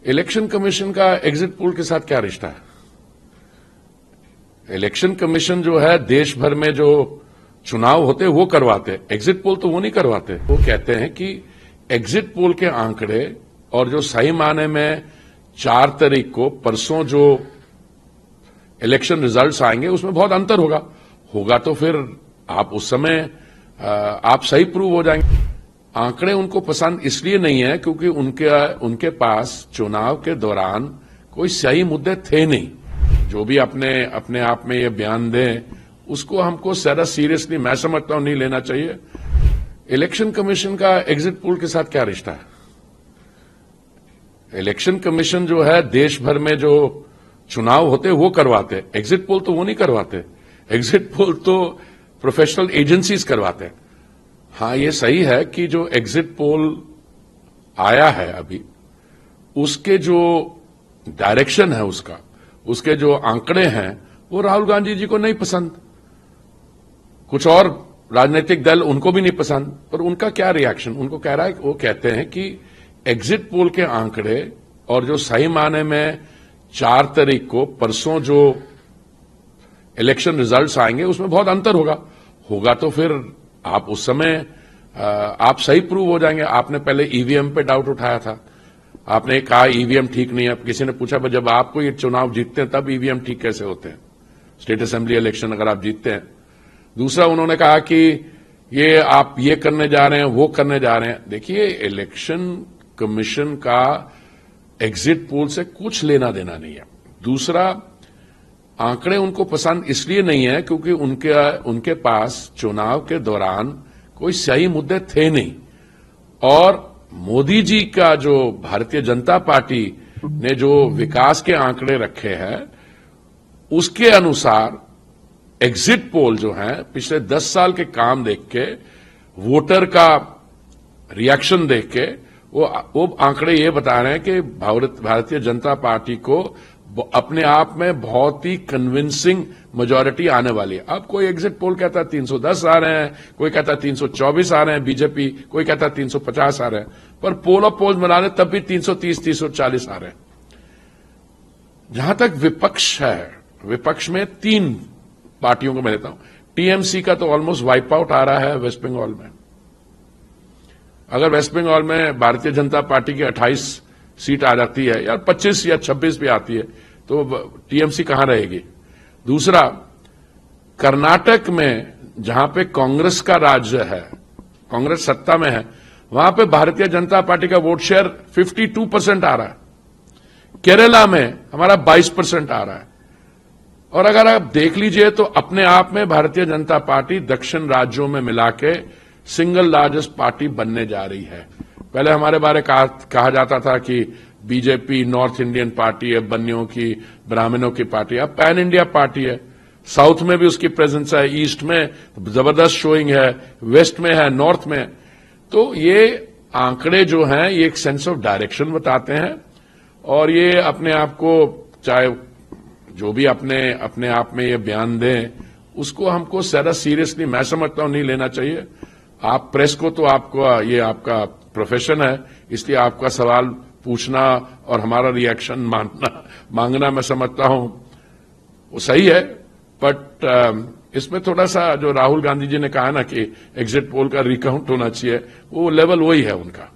Election commission का exit poll के साथ क्या रिश्ता है? इलेक्शन कमीशन जो है देश भर में जो चुनाव होते वो करवाते, एग्जिट पोल तो वो नहीं करवाते। वो कहते हैं कि एग्जिट पोल के आंकड़े और जो सही माने में 4 तारीख को परसों जो इलेक्शन रिजल्ट्स आएंगे उसमें बहुत अंतर होगा तो फिर आप उस समय आप सही प्रूव हो जाएंगे। आंकड़े उनको पसंद इसलिए नहीं है क्योंकि उनके पास चुनाव के दौरान कोई सही मुद्दे थे नहीं। जो भी अपने आप में ये बयान दें उसको हमको ज्यादा सीरियसली मैं समझता हूं नहीं लेना चाहिए। इलेक्शन कमीशन का एग्जिट पोल के साथ क्या रिश्ता है? इलेक्शन कमीशन जो है देश भर में जो चुनाव होते वो करवाते, एग्जिट पोल तो वो नहीं करवाते। एग्जिट पोल तो प्रोफेशनल एजेंसीज करवाते हैं। हाँ, ये सही है कि जो एग्जिट पोल आया है अभी उसके जो डायरेक्शन है उसके जो आंकड़े हैं वो राहुल गांधी जी को नहीं पसंद, कुछ और राजनीतिक दल उनको भी नहीं पसंद। पर उनका क्या रिएक्शन, उनको कह रहा है, वो कहते हैं कि एग्जिट पोल के आंकड़े और जो सही माने में 4 तारीख को परसों जो इलेक्शन रिजल्ट्स आएंगे उसमें बहुत अंतर होगा तो फिर आप उस समय आप सही प्रूव हो जाएंगे। आपने पहले ईवीएम पे डाउट उठाया था, आपने कहा ईवीएम ठीक नहीं है। किसी ने पूछा जब आपको ये चुनाव जीतते हैं तब ईवीएम ठीक कैसे होते हैं, स्टेट असेंबली इलेक्शन अगर आप जीतते हैं। दूसरा उन्होंने कहा कि ये आप ये करने जा रहे हैं वो करने जा रहे हैं। देखिए, इलेक्शन कमीशन का एग्जिट पोल से कुछ लेना देना नहीं है। दूसरा, आंकड़े उनको पसंद इसलिए नहीं है क्योंकि उनके पास चुनाव के दौरान कोई सही मुद्दे थे नहीं। और मोदी जी का जो भारतीय जनता पार्टी ने जो विकास के आंकड़े रखे हैं उसके अनुसार एग्जिट पोल जो है पिछले 10 साल के काम देख के, वोटर का रिएक्शन देख के वो आंकड़े ये बता रहे हैं कि भारतीय जनता पार्टी को अपने आप में बहुत ही कन्विंसिंग मेजॉरिटी आने वाली है। अब कोई एग्जिट पोल कहता है 310 आ रहे हैं, कोई कहता है 324 आ रहे हैं बीजेपी, कोई कहता है 350 आ रहे हैं, पर पोल ऑफ पोल्स बना रहे तब भी 330 340 आ रहे हैं। जहां तक विपक्ष है, विपक्ष में 3 पार्टियों को मैं लेता हूं। टीएमसी का तो ऑलमोस्ट वाइप आउट आ रहा है वेस्ट बंगाल में। अगर वेस्ट बंगाल में भारतीय जनता पार्टी की 28 सीट आ जाती है या 25 या 26 भी आती है तो टीएमसी कहां रहेगी? दूसरा, कर्नाटक में जहां पे कांग्रेस का राज्य है, कांग्रेस सत्ता में है, वहां पे भारतीय जनता पार्टी का वोट शेयर 52% आ रहा है। केरला में हमारा 22% आ रहा है। और अगर आप देख लीजिए तो अपने आप में भारतीय जनता पार्टी दक्षिण राज्यों में मिला के सिंगल लार्जेस्ट पार्टी बनने जा रही है। पहले हमारे बारे कहा जाता था कि बीजेपी नॉर्थ इंडियन पार्टी है, बन्नियों की, ब्राह्मणों की पार्टी है। अब पैन इंडिया पार्टी है। साउथ में भी उसकी प्रेजेंस है, ईस्ट में जबरदस्त शोइंग है, वेस्ट में है, नॉर्थ में। तो ये आंकड़े जो हैं ये एक सेंस ऑफ डायरेक्शन बताते हैं और ये अपने आप को, चाहे जो भी अपने आप में ये बयान दें उसको हमको ज्यादा सीरियसली मैं समझता हूं नहीं लेना चाहिए। आप प्रेस को तो ये आपका प्रोफेशन है, इसलिए आपका सवाल पूछना और हमारा रिएक्शन मांगना मैं समझता हूं वो सही है। बट इसमें थोड़ा सा जो राहुल गांधी जी ने कहा ना कि एग्जिट पोल का रिकाउंट होना चाहिए, वो लेवल वही है उनका।